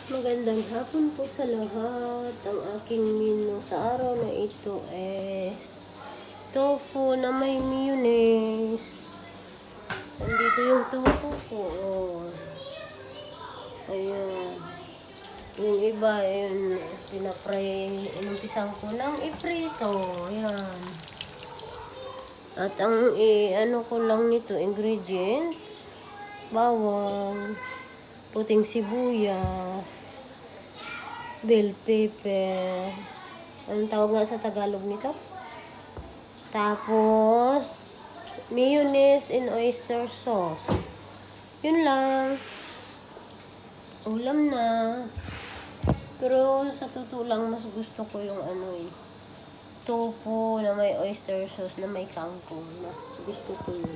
Magandang hapon po sa lahat. Ang aking menu sa araw na ito is tofu na may mayonnaise. Nandito yung tofu ko. Oh. Ayan. Yung iba, yun, pinapray, inumpisan ko ng iprito. Ayan. At ang ano ko lang nito, ingredients, bawang, puting sibuyas, bell pepper. Anong tawag nga sa Tagalog nito? Tapos, mayonnaise and oyster sauce. Yun lang. Ulam na. Pero sa totoo lang, mas gusto ko yung tofu na may oyster sauce na may kangkong. Mas gusto ko yun.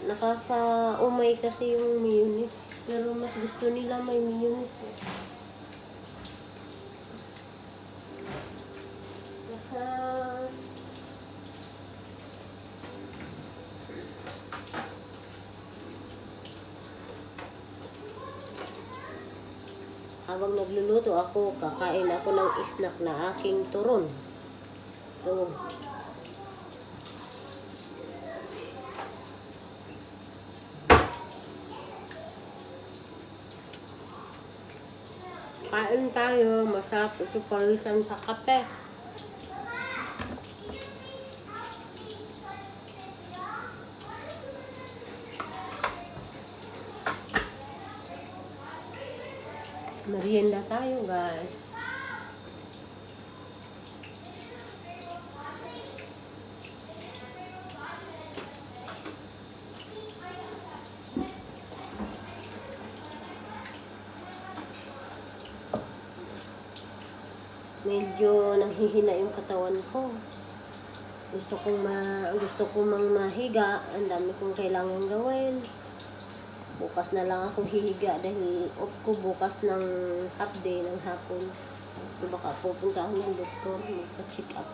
Nakaka-umay kasi yung mayonnaise. Pero mas gusto nila may mayonnaise. Habang nagluluto ako, kakain ako ng snack na aking turon. Ito. Kain tayo, masarap ito parisan sa kape. Merienda tayo, guys. Medyo nanghihina yung katawan ko. Gusto kong mahiga. Ang dami kong kailangan gawin. Bukas na lang ako hihiga dahil off ko bukas ng half day ng hapon. Baka pupunta ako ng doktor, magpa-check up.